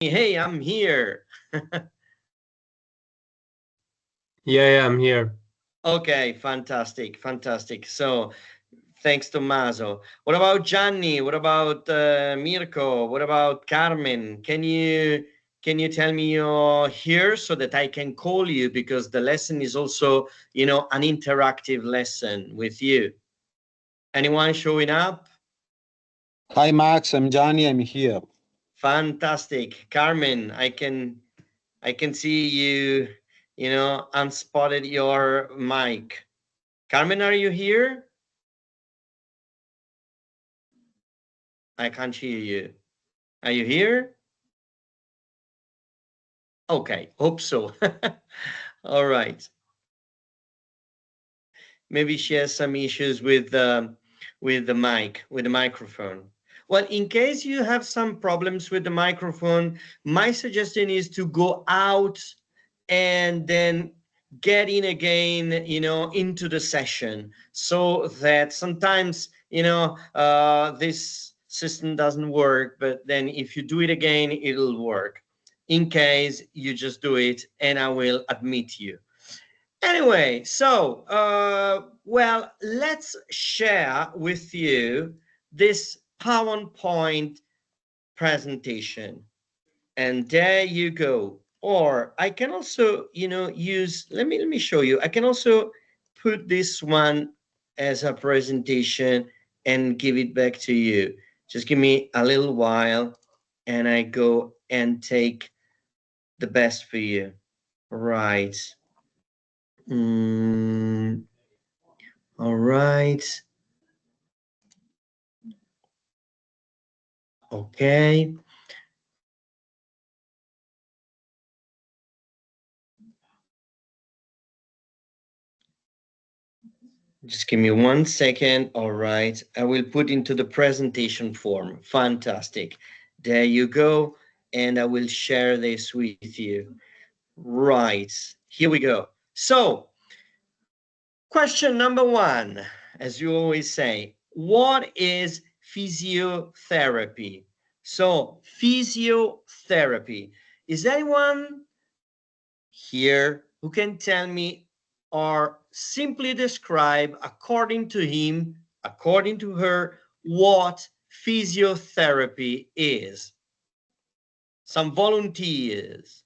Hey, I'm here. Yeah, I'm here. Okay, fantastic, fantastic. So, thanks, Tommaso. What about Gianni? What about Mirko? What about Carmen? Can you tell me you're here so that I can call you because the lesson is also, an interactive lesson with you. Anyone showing up? Hi Max, I'm Gianni, I'm here. Fantastic. Carmen, I can see you, unspotted your mic. Carmen, are you here? I can't hear you. Are you here? Okay, hope so. All right. Maybe she has some issues with the mic, with the microphone. Well, in case you have some problems with the microphone, my suggestion is to go out and then get in again, into the session, so that sometimes, this system doesn't work, but then if you do it again, it'll work. In case you just do it, and I will admit you. Anyway, so, well, let's share with you this PowerPoint presentation. And there you go. Or I can also, use, let me show you. I can also put this one as a presentation and give it back to you. Just give me a little while and I go and take the best for you. Right. Mm, all right. Okay. Just give me 1 second. All right. I will put into the presentation form. Fantastic. There you go. And I will share this with you. Right. Here we go. So, question number one, as you always say, what is physiotherapy? So, physiotherapy. Is anyone here who can tell me or simply describe, according to him, according to her, what physiotherapy is? Some volunteers.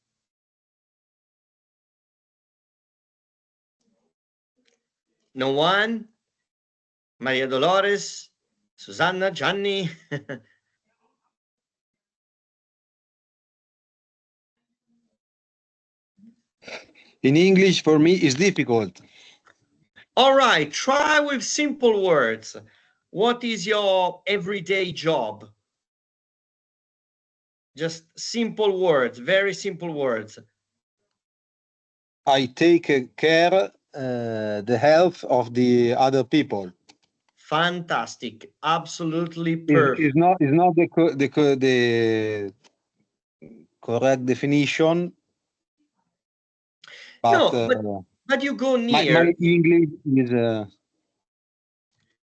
No one? Maria Dolores? Susanna? Gianni? In English, for me, is difficult. All right, try with simple words. What is your everyday job? Just simple words, very simple words. I take care the health of the other people. Fantastic. Absolutely Is perfect. not the correct definition, but No, but you go my near. English is Okay,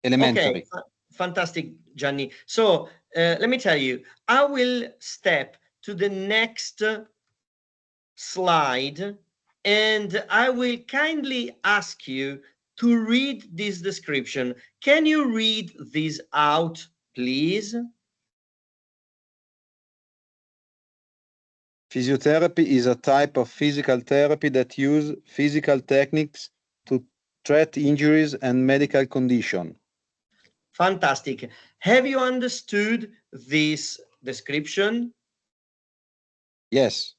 elementary. fantastic, Gianni. So let me tell you, I will step to the next slide, and I will kindly ask you to read this description. Can you read this out, please? Physiotherapy is a type of physical therapy that use physical techniques to treat injuries and medical condition. Fantastic. Have you understood this description? Yes.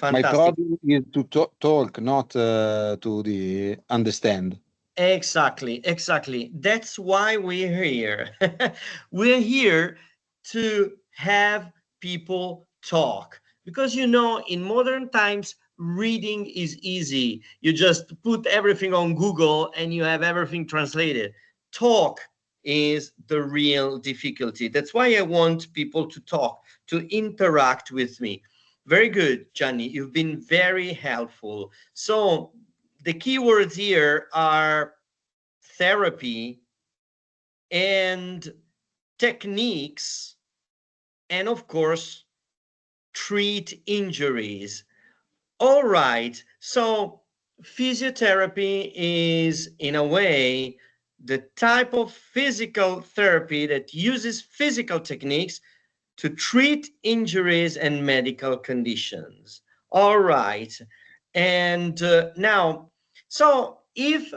My Fantastic. problem is to talk, not to the understand. Exactly, exactly. That's why we're here. We're here to have people talk because, in modern times, reading is easy. You just put everything on Google and you have everything translated. Talk is the real difficulty. That's why I want people to talk, to interact with me. Very good, Gianni. You've been very helpful. So, the keywords here are therapy and techniques, and of course, treat injuries. All right, so physiotherapy is, in a way, the type of physical therapy that uses physical techniques to treat injuries and medical conditions. All right. And now, so if,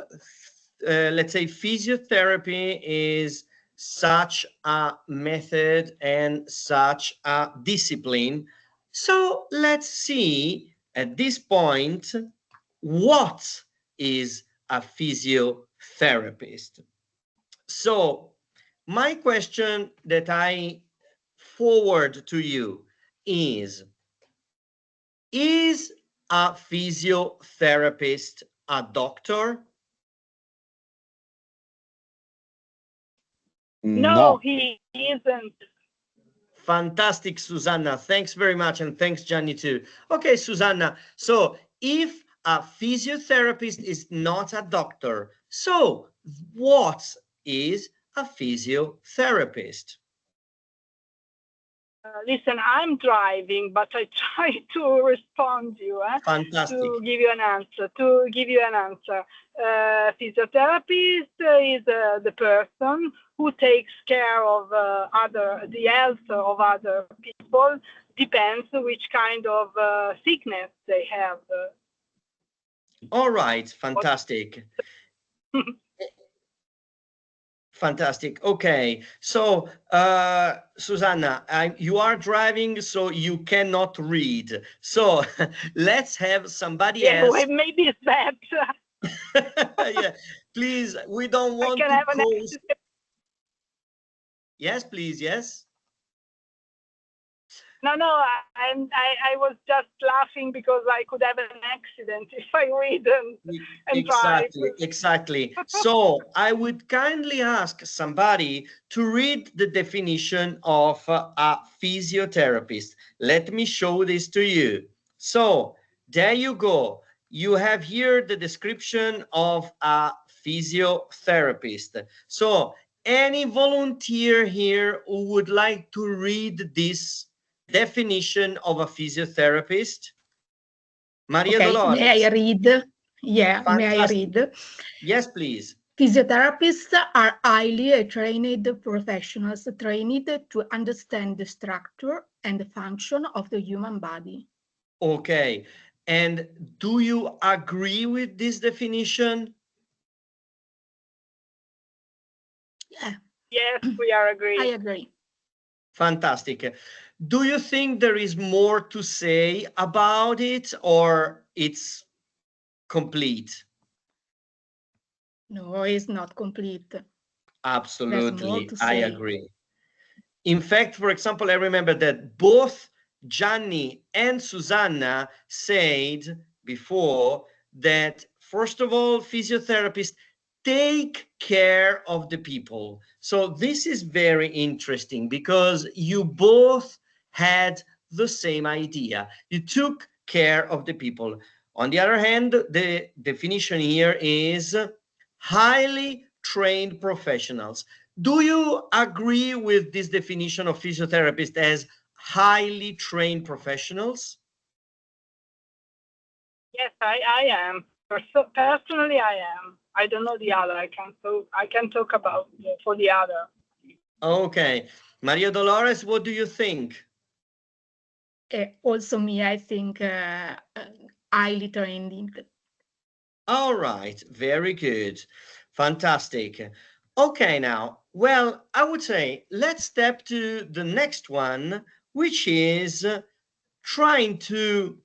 let's say, physiotherapy is such a method and such a discipline, so let's see at this point what is a physiotherapist. So, my question that I forward to you is a physiotherapist a doctor? No, No. he isn't. Fantastic, Susanna. Thanks very much. And thanks, Gianni, too. Okay, Susanna. So if a physiotherapist is not a doctor, so what is a physiotherapist? Listen, I'm driving, but I try to respond to you, Fantastic. to give you an answer. Physiotherapist is the person who takes care of the health of other people. Depends which kind of sickness they have. All right, fantastic. Fantastic. Okay. So, Susanna, you are driving, so you cannot read. So let's have somebody Yeah, else. well, maybe it's that. Yeah, please. We don't I want can to have an cause. accident. Yes, please. Yes. No, I was just laughing because I could have an accident if I read and drive. Exactly. So I would kindly ask somebody to read the definition of a physiotherapist. Let me show this to you. So there you go. You have here the description of a physiotherapist. So any volunteer here who would like to read this definition of a physiotherapist? Maria Okay, Dolores. may I read? Yeah, may I Fantastic. read? Yes, please. Physiotherapists are highly trained professionals trained to understand the structure and the function of the human body. Okay. And do you agree with this definition? Yeah, Yes, we are I agreed. agree. Fantastic. Do you think there is more to say about it or it's complete? No, it's not complete. There's more Absolutely. to I say. agree. In fact, for example, I remember that both Gianni and Susanna said before that, first of all, physiotherapists take care of the people. So this is very interesting because you both had the same idea. You took care of the people. On the other hand, the definition here is highly trained professionals. Do you agree with this definition of physiotherapists as highly trained professionals? Yes, I am. Personally, I am. I don't know the other. I can talk about for the other. Okay. Maria Dolores, what do you think? Also me, I think highly trained. All right. Very good. Fantastic. Okay, now, well, I would say let's step to the next one, which is trying to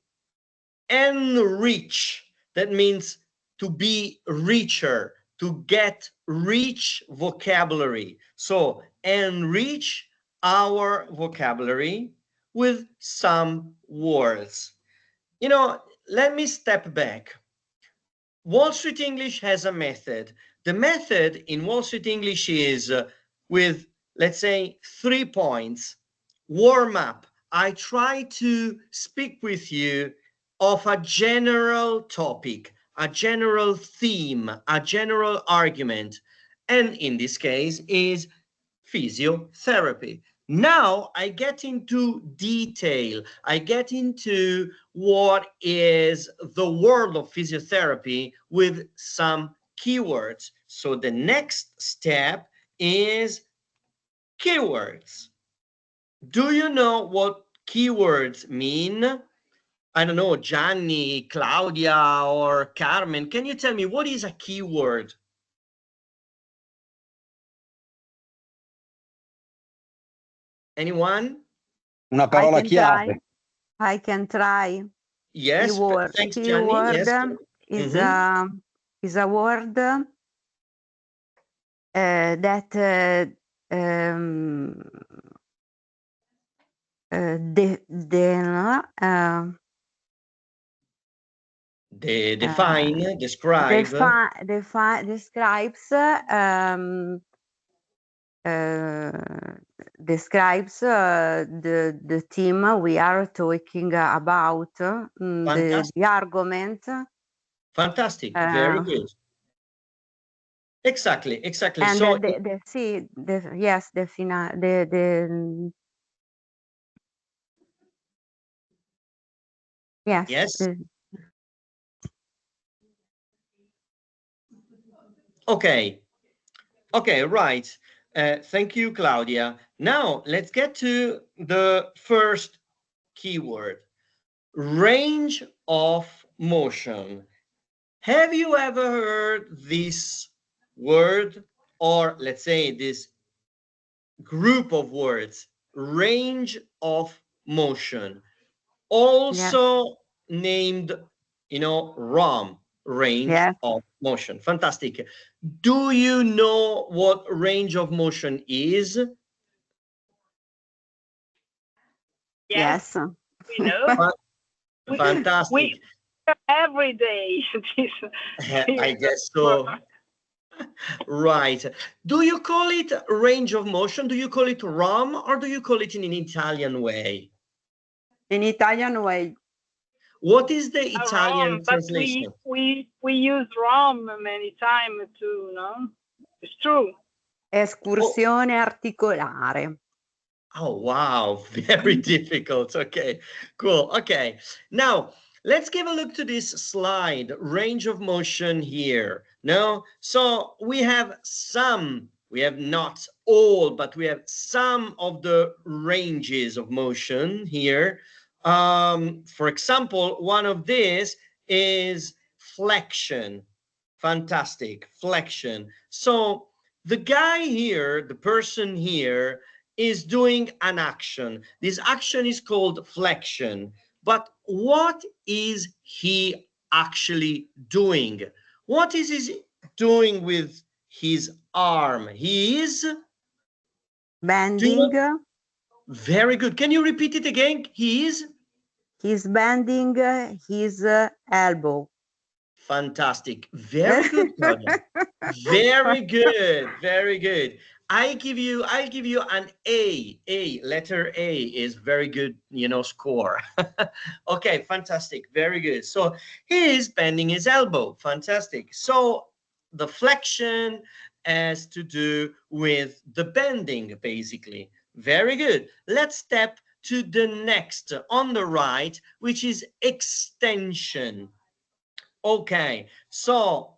enrich. That means to be richer, to get rich vocabulary. So enrich our vocabulary with some words. You know, let me step back. Wall Street English has a method. The method in Wall Street English is with, let's say, 3 points. Warm up. I try to speak with you of a general topic, a general theme, a general argument. And in this case is physiotherapy. Now I get into detail. I get into what is the world of physiotherapy with some keywords. So the next step is keywords. Do you know what keywords mean? I don't know, Gianni, Claudia, or Carmen. Can you tell me what is a keyword? Anyone? Una parola chiave. I can try. Yes, Keyword. thanks, Gianni. Yes. Is Mhm. a word that Define, describe. describes the team we are talking about, the argument. Fantastic. Very good. Exactly. And So yes, yes. yes. Okay. Okay, right. Thank you, Claudia. Now let's get to the first keyword, range of motion. Have you ever heard this word, or let's say this group of words, range of motion, also named, ROM, range of motion? Fantastic. Do you know what range of motion is? Yes, we know. Fantastic. We every day. I guess so. Right. Do you call it range of motion? Do you call it ROM, or do you call it in an Italian way? In Italian way. What is the Italian ROM, but translation? we use ROM many times too, no? It's true. Escursione articolare. Oh, wow. Very difficult. Okay, cool. Okay. Now, let's give a look to this slide, range of motion here. No? So we have not all, but we have some of the ranges of motion here. For example, one of these is flexion. Fantastic. Flexion. So the guy here, the person here, is doing an action. This action is called flexion. But what is he actually doing? What is he doing with his arm? He is bending. Very good. Can you repeat it again? He's bending his elbow. Fantastic. Very good, Claudia. Very good. Very good. I'll give you an A. Letter A is very good, score. Okay, fantastic. Very good. So he is bending his elbow. Fantastic. So the flexion has to do with the bending, basically. Very good. Let's step to the next on the right, which is extension. Okay, so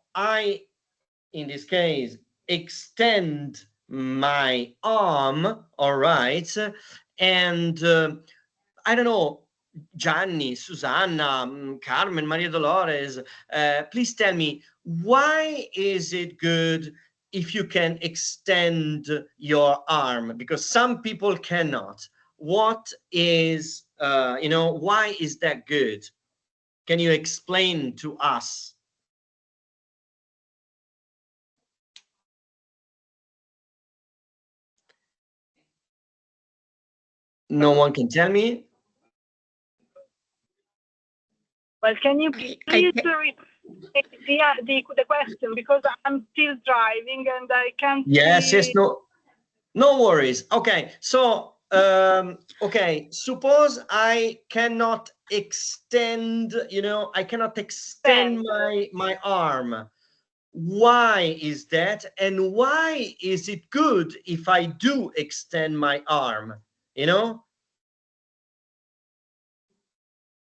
in this case, extend my arm, all right, and I don't know, Gianni, Susanna, Carmen, Maria Dolores, please tell me, why is it good if you can extend your arm? Because some people cannot. What is, why is that good? Can you explain to us? No one can tell me? Well, can you please repeat the question, because I'm still driving and I can't see. No worries. Okay, so okay, suppose I cannot extend, my arm. Why is that? And why is it good if I do extend my arm? You know?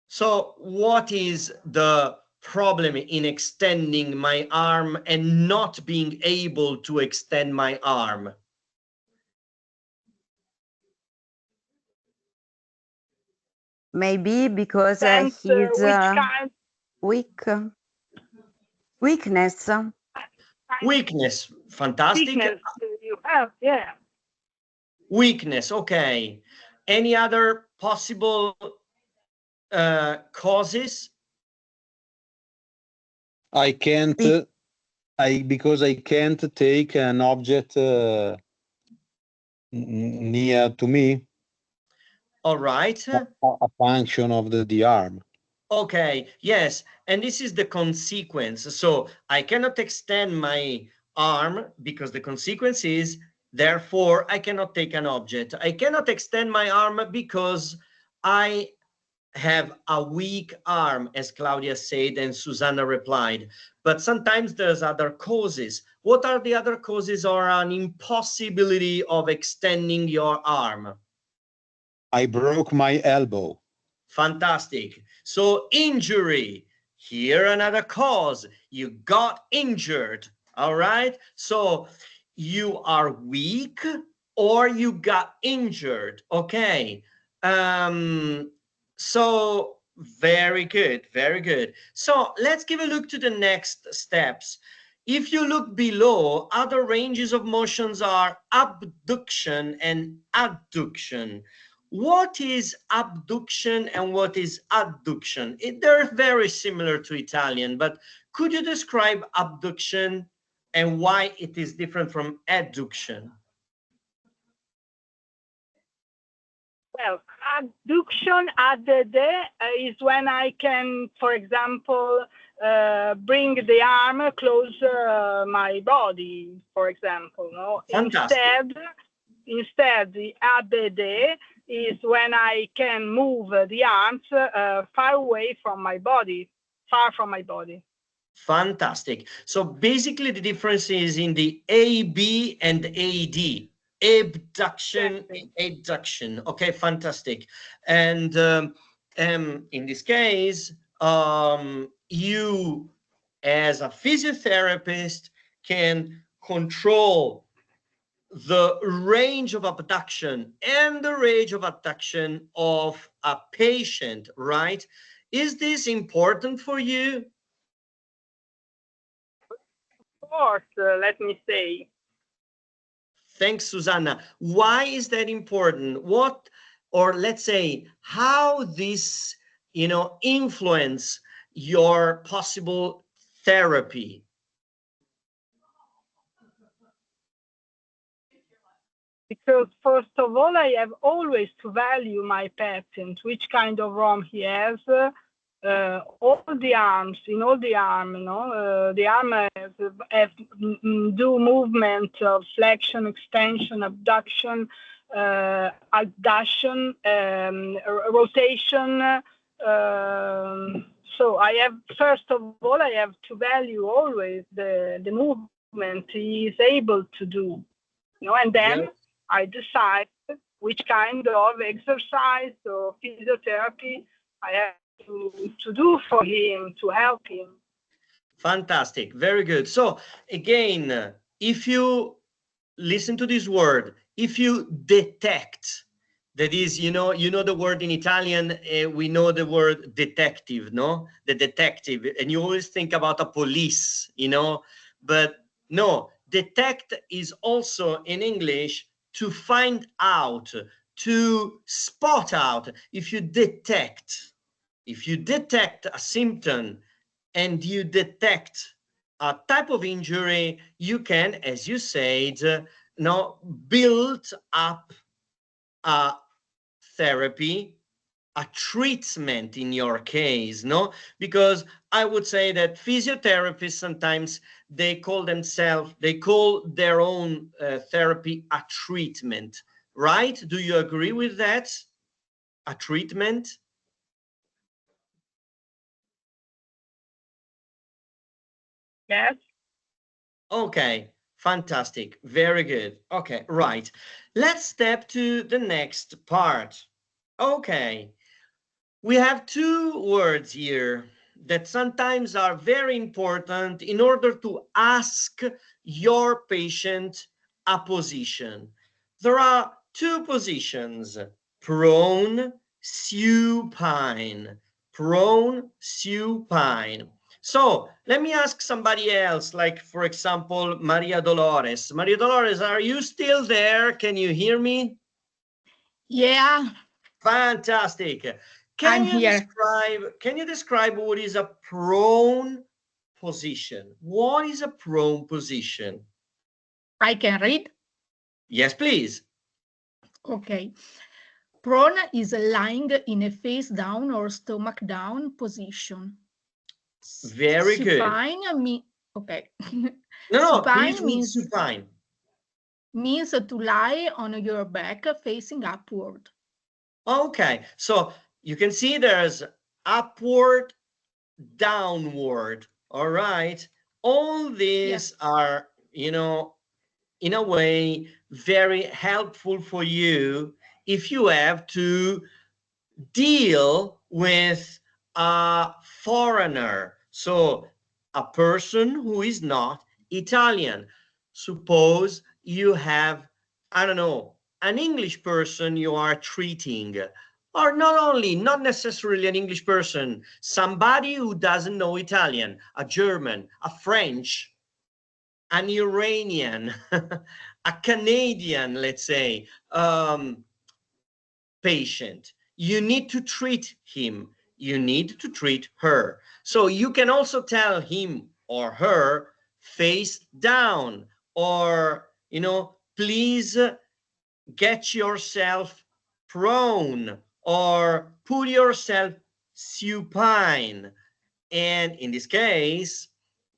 So what is the problem in extending my arm and not being able to extend my arm? Maybe because Depends he's which kind. weakness. Weakness, fantastic. Sickness you have, yeah. Weakness, okay. Any other possible causes? I can't, because I can't take an object near to me. All right. A function of the arm. Okay, yes, and this is the consequence. So I cannot extend my arm because the consequence is, therefore, I cannot take an object. I cannot extend my arm because I have a weak arm, as Claudia said, and Susanna replied. But sometimes there's other causes. What are the other causes or an impossibility of extending your arm? I broke my elbow. Fantastic. So injury, here another cause. You got injured. All right. So you are weak or you got injured. Okay. So very good, very good. So let's give a look to the next steps. If you look below, other ranges of motions are abduction and adduction. What is abduction and what is adduction? They're very similar to Italian, but could you describe abduction and why it is different from adduction? Well, adduction added is when I can, for example, bring the arm closer my body, for example. No? Fantastic. Instead, the added is when I can move the arms far away from my body, far from my body. Fantastic. So basically the difference is in the AB and AD. Abduction, adduction. Okay, fantastic. And in this case, you as a physiotherapist can control the range of abduction and the range of abduction of a patient, right? Is this important for you? Of course, let me say. Thanks, Susanna. Why is that important? What, or let's say, how this, influence your possible therapy? Because first of all, I have always to value my patient, which kind of arm he has. All the arms, in all the arm, the arm has do movement of flexion, extension, abduction, adduction, rotation. So I have, first of all, I have to value always the movement he is able to do, and then. Yeah. I decide which kind of exercise or physiotherapy I have to do for him, to help him. Fantastic. Very good. So again, if you listen to this word, if you detect, that is, the word in Italian, we know the word detective, no? The detective, and you always think about a police, but no, detect is also in English to find out, to spot out. If you detect a symptom and you detect a type of injury, you can, as you said, build up a therapy, a treatment in your case, no? Because I would say that physiotherapists sometimes they call their own therapy a treatment, right? Do you agree with that? A treatment? Yes. Okay, fantastic. Very good. Okay, right. Let's step to the next part. Okay, we have two words here that sometimes are very important in order to ask your patient a position. There are two positions: prone, supine. Prone, supine. So let me ask somebody else, like, for example, Maria Dolores. Maria Dolores, are you still there? Can you hear me? Yeah, Fantastic. I'm here. Can you describe what is a prone position? What is a prone position? I can read. Yes, please. Okay. Prone is lying in a face down or stomach down position. Very good. Supine means, okay. No, please Supine read means supine. to lie on your back facing upward. Okay, so you can see there's upward, downward. All right. All these are, in a way, very helpful for you if you have to deal with a foreigner, so a person who is not Italian. Suppose you have, I don't know, an English person you are treating, or not necessarily an English person, somebody who doesn't know Italian, a German, a French, an Iranian, a Canadian, let's say, patient. You need to treat him. You need to treat her. So you can also tell him or her face down, or, please get yourself prone, or put yourself supine. And in this case,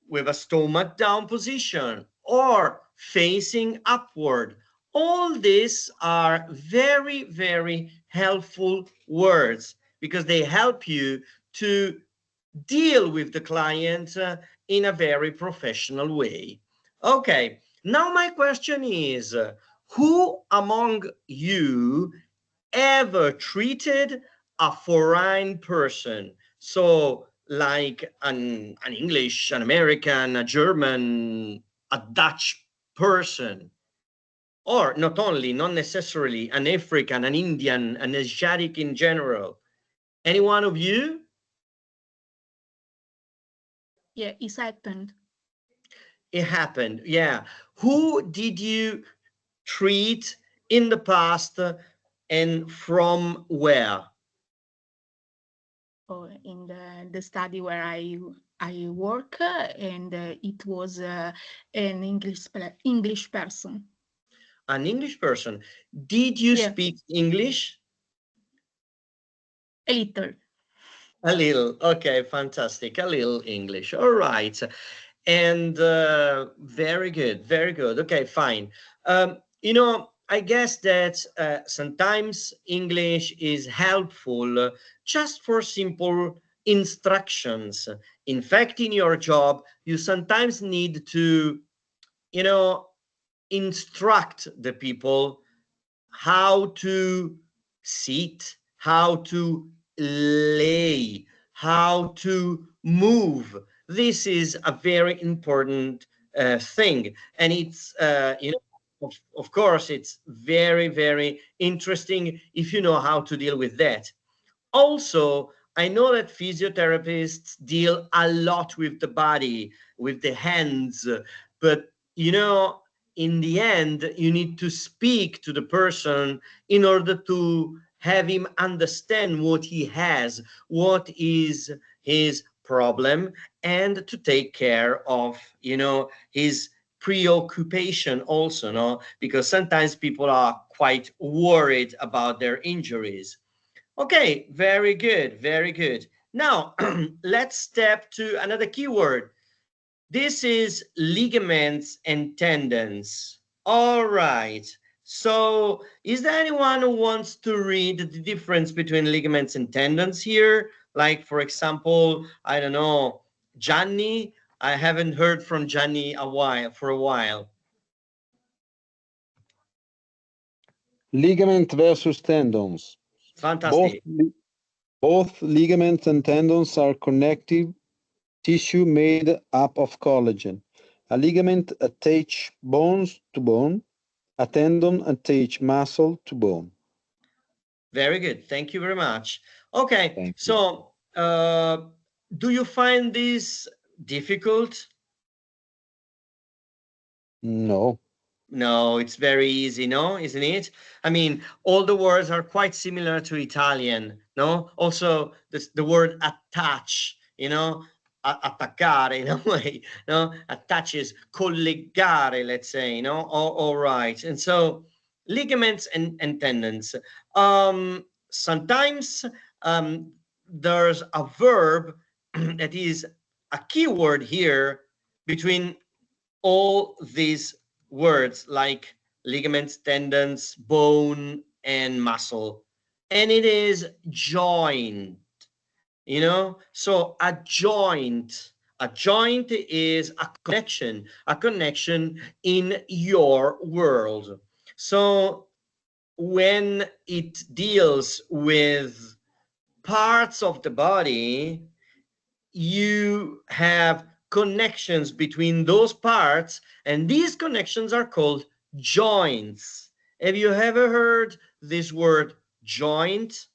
with a stomach down position or facing upward. All these are very, very helpful words because they help you to deal with the client in a very professional way. Okay, now my question is, who among you ever treated a foreign person? So, like an English, an American, a German, a Dutch person, or not necessarily an African, an Indian, an Asiatic in general. Any one of you? Yeah, it's happened. It happened, yeah. Who did you treat in the past, and from where? In the study where I work, and it was an English person. An English person. Did you Yeah, speak English? a little. A little. Okay, fantastic. A little English. All right. And very good, very good. Okay, fine. I guess that sometimes English is helpful just for simple instructions. In fact, in your job, you sometimes need to, you know, instruct the people how to sit, how to lay, how to move. This is a very important thing. And it's, of course, it's very, very interesting if you know how to deal with that. Also, I know that physiotherapists deal a lot with the body, with the hands, but in the end, you need to speak to the person in order to have him understand what he has, what is his problem, and to take care of, his preoccupation also, no? Because sometimes people are quite worried about their injuries. Okay, very good, very good. Now, let's step to another keyword. This is ligaments and tendons. All right. So, is there anyone who wants to read the difference between ligaments and tendons here? Like, for example, I don't know, Gianni, I haven't heard from Gianni for a while. Ligament versus tendons. Fantastic. Both ligaments and tendons are connective tissue made up of collagen. A ligament attaches bones to bone. A tendon attaches muscle to bone. Very good. Thank you very much. Okay, Thank you. so do you find this difficult? No. No, it's very easy, no, isn't it? I mean, all the words are quite similar to Italian, no? Also, the word attach, you know, attaccare in a way, no? Attach is collegare, let's say, no? All right. And so ligaments and tendons. Sometimes there's a verb that is a keyword here between all these words like ligaments, tendons, bone, and muscle. And it is joint, you know? So a joint is a connection in your world. So when it deals with parts of the body, you have connections between those parts, and these connections are called joints. Have you ever heard this word joint?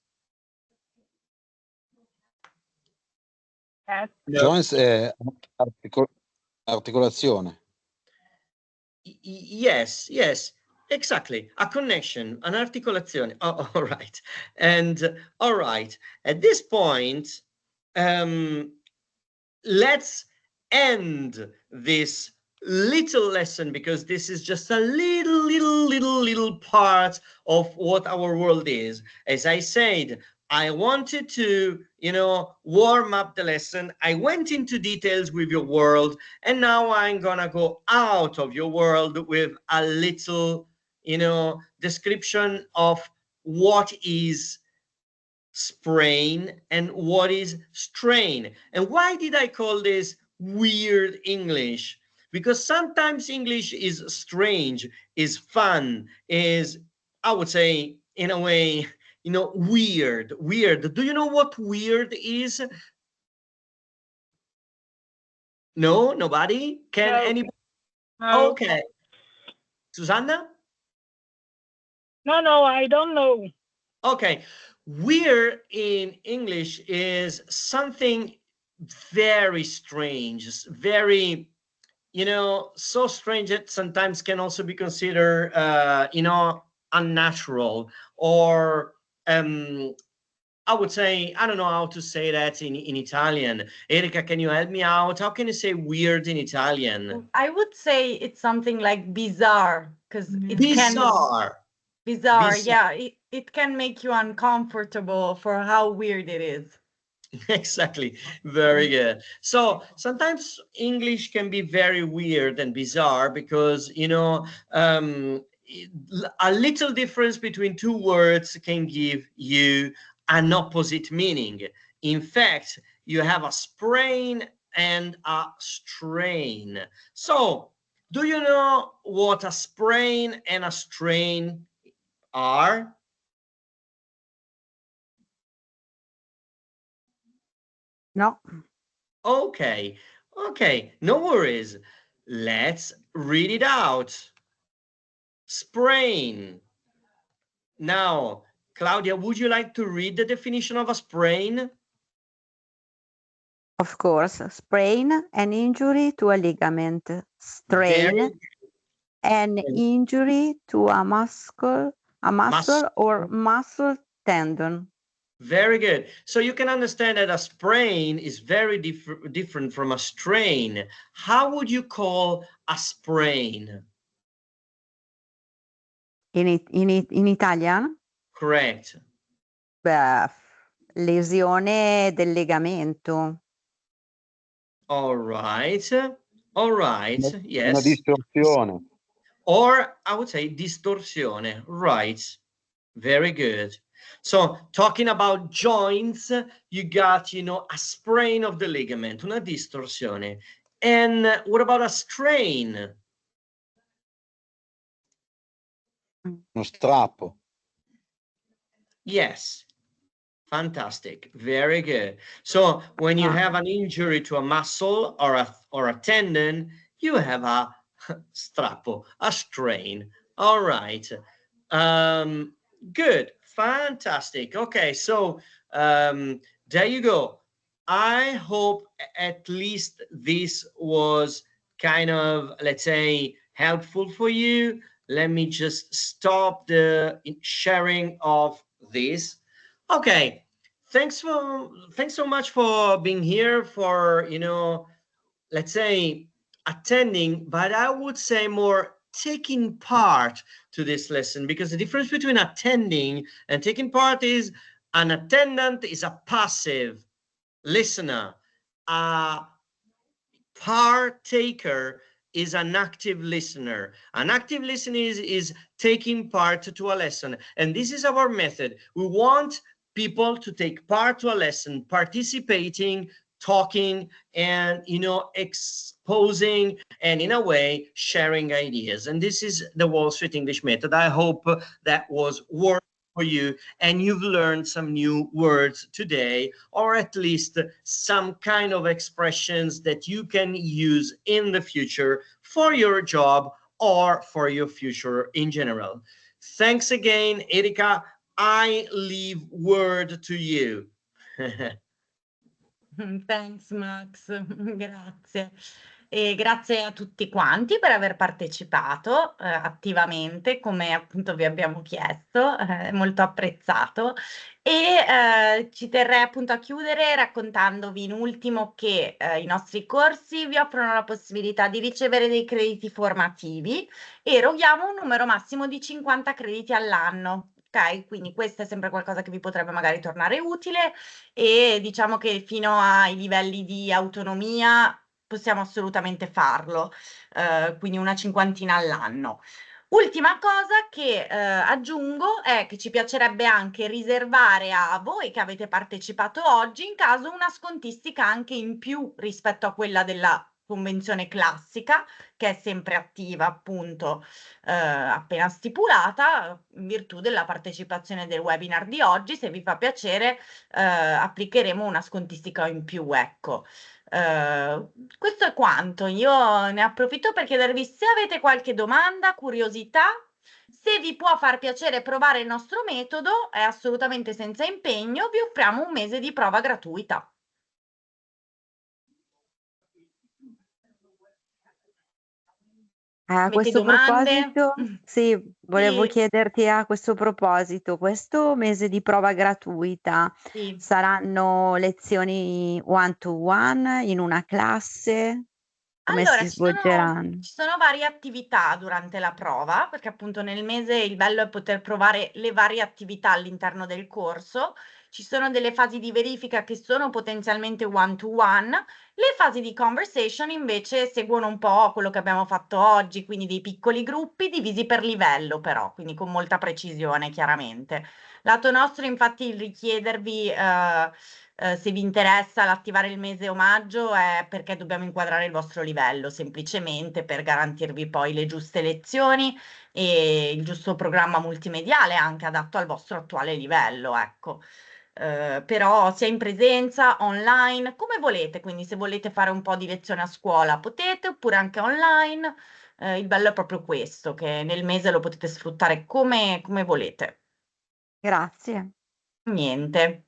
Yes. No. Joints è articolazione. Yes, exactly. A connection, an articolazione. Oh, all right. And all right. At this point, let's end this little lesson, because this is just a little part of what our world is. As I said, I wanted to, you know, warm up the lesson. I went into details with your world, and now I'm gonna go out of your world with a little, you know, description of what is sprain and what is strain. And why did I call this weird English? Because sometimes English is strange, is fun, is, I would say, in a way, you know, weird. Do you know what weird is? No, nobody? Can No. anybody? No. Okay. Susanna? No, I don't know. Okay. Weird in English is something very strange, very, you know, so strange that sometimes can also be considered, you know, unnatural, or I would say, I don't know how to say that in Italian. Erika, can you help me out? How can you say weird in Italian? I would say it's something like bizarre, because it Bizarre. bizarre. Yeah, it can make you uncomfortable for how weird it is. Exactly. Very good. So sometimes English can be very weird and bizarre because, you know, a little difference between two words can give you an opposite meaning. In fact, you have a sprain and a strain. So, do you know what a sprain and a strain are? No. Okay, no worries. Let's read it out. Sprain. Now, Claudia, would you like to read the definition of a sprain? Of course, sprain, an injury to a ligament. Strain, an injury to a muscle or muscle tendon. Very good. So you can understand that a sprain is very different from a strain. How would you call a sprain? In Italian? Correct. Beh, lesione del legamento. All right, yes. Una distorsione. Or I would say distorsione, right? Very good. So talking about joints, you got, you know, a sprain of the ligament, una distorsione. And what about a strain? Uno strappo. Yes. Fantastic. Very good. So when you have an injury to a muscle or a tendon, you have a strappo, a strain. All right. Good. Fantastic. Okay. So there you go. I hope at least this was kind of, let's say, helpful for you. Let me just stop the sharing of this. Okay, thanks so much for being here, for let's say attending, but I would say more taking part to this lesson, because the difference between attending and taking part is an attendant is a passive listener, a partaker is an active listener. An active listener is taking part to a lesson. And this is our method. We want people to take part to a lesson, participating, talking, and exposing, and in a way sharing ideas. And this is the Wall Street English method. I hope that was worth for you and you've learned some new words today, or at least some kind of expressions that you can use in the future for your job or for your future in general. Thanks again, Erika. I leave word to you. Thanks Max, grazie. E grazie a tutti quanti per aver partecipato attivamente, come appunto vi abbiamo chiesto, molto apprezzato. E ci terrei appunto a chiudere raccontandovi in ultimo che i nostri corsi vi offrono la possibilità di ricevere dei crediti formativi e eroghiamo un numero massimo di 50 crediti all'anno. Ok, quindi questo è sempre qualcosa che vi potrebbe magari tornare utile e diciamo che fino ai livelli di autonomia possiamo assolutamente farlo, quindi una cinquantina all'anno. Ultima cosa che aggiungo è che ci piacerebbe anche riservare a voi che avete partecipato oggi in caso una scontistica anche in più rispetto a quella della convenzione classica, che è sempre attiva appunto appena stipulata in virtù della partecipazione del webinar di oggi. Se vi fa piacere applicheremo una scontistica in più, ecco. Questo è quanto. Io ne approfitto per chiedervi se avete qualche domanda, curiosità. Se vi può far piacere provare il nostro metodo, è assolutamente senza impegno, vi offriamo un mese di prova gratuita. A Avete questo domande? proposito, sì, volevo Sì, chiederti a questo proposito, questo mese di prova gratuita sì. saranno lezioni one to one in una classe? Come Allora, si svolgeranno? ci sono varie attività durante la prova, perché appunto nel mese il bello è poter provare le varie attività all'interno del corso. Ci sono delle fasi di verifica che sono potenzialmente one to one. Le fasi di conversation invece seguono un po' quello che abbiamo fatto oggi, quindi dei piccoli gruppi divisi per livello però, quindi con molta precisione chiaramente. Lato nostro, infatti, il richiedervi se vi interessa l'attivare il mese omaggio è perché dobbiamo inquadrare il vostro livello, semplicemente per garantirvi poi le giuste lezioni e il giusto programma multimediale anche adatto al vostro attuale livello, ecco. Però sia in presenza, online, come volete, quindi se volete fare un po' di lezione a scuola potete, oppure anche online. Il bello è proprio questo, che nel mese lo potete sfruttare come volete. Grazie. Niente.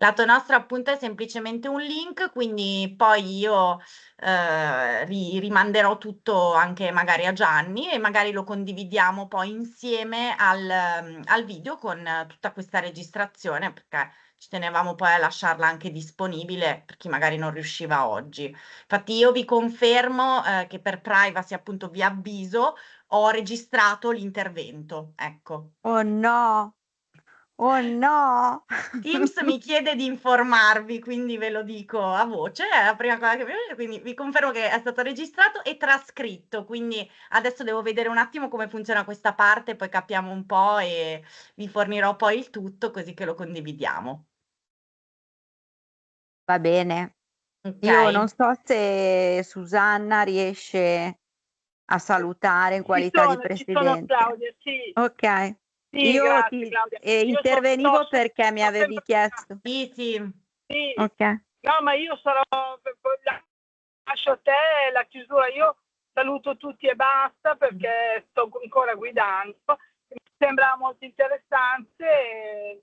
Lato nostro appunto è semplicemente un link, quindi poi io rimanderò tutto anche magari a Gianni e magari lo condividiamo poi insieme al video con tutta questa registrazione, perché ci tenevamo poi a lasciarla anche disponibile per chi magari non riusciva oggi. Infatti io vi confermo che per privacy appunto vi avviso, ho registrato l'intervento, ecco. Oh no! Oh no! Teams mi chiede di informarvi, quindi ve lo dico a voce, è la prima cosa che mi viene, quindi vi confermo che è stato registrato e trascritto, quindi adesso devo vedere un attimo come funziona questa parte, poi capiamo un po' e vi fornirò poi il tutto così che lo condividiamo. Va bene. Io Ok. non so se Susanna riesce a salutare in qualità di Ci sono presidente. Claudia, sì. Ok, Sì, io grazie Claudia. Io intervenivo perché mi sto avevi sempre- chiesto. Sì, sì. Sì. Ok, No, ma io lascio a te la chiusura. Io saluto tutti e basta perché sto ancora guidando. Mi sembra molto interessante.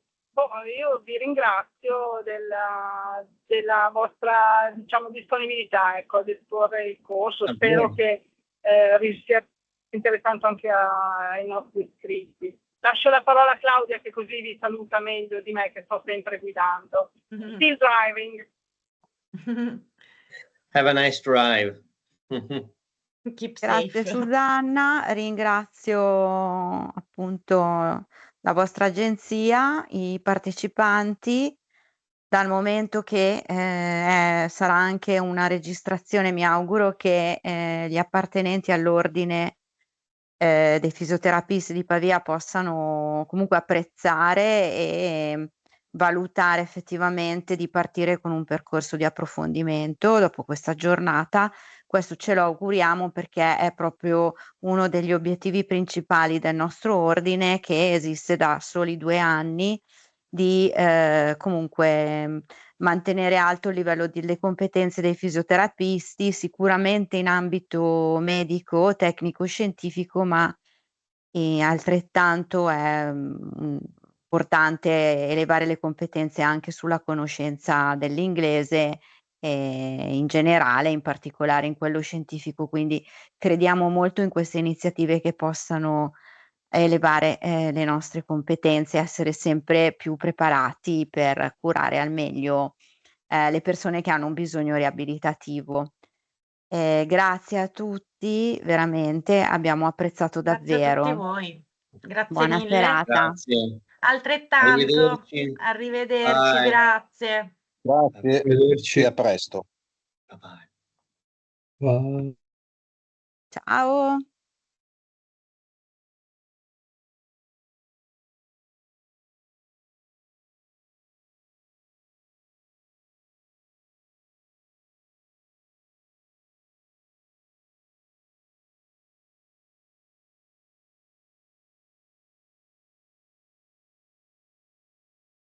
Io vi ringrazio della vostra, diciamo, disponibilità, ecco, di esporre il corso. Va Spero bene. che sia interessante anche ai nostri iscritti. Lascio la parola a Claudia che così vi saluta meglio di me che sto sempre guidando. Still driving. Have a nice drive. Keep grazie safe. Susanna, ringrazio appunto la vostra agenzia, i partecipanti. Dal momento che sarà anche una registrazione, mi auguro che gli appartenenti all'ordine dei fisioterapisti di Pavia possano comunque apprezzare e valutare effettivamente di partire con un percorso di approfondimento dopo questa giornata. Questo ce lo auguriamo perché è proprio uno degli obiettivi principali del nostro ordine, che esiste da soli 2 anni, di comunque mantenere alto il livello delle competenze dei fisioterapisti, sicuramente in ambito medico, tecnico, scientifico, ma altrettanto è importante elevare le competenze anche sulla conoscenza dell'inglese in generale, in particolare in quello scientifico. Quindi crediamo molto in queste iniziative che possano elevare le nostre competenze, essere sempre più preparati per curare al meglio le persone che hanno un bisogno riabilitativo. Grazie a tutti, veramente abbiamo apprezzato Grazie a tutti davvero. voi. Grazie Buona mille. serata. Grazie. Altrettanto. Arrivederci. Arrivederci, Bye. grazie. Grazie Arrivederci. e a presto. Bye bye. Bye. Ciao.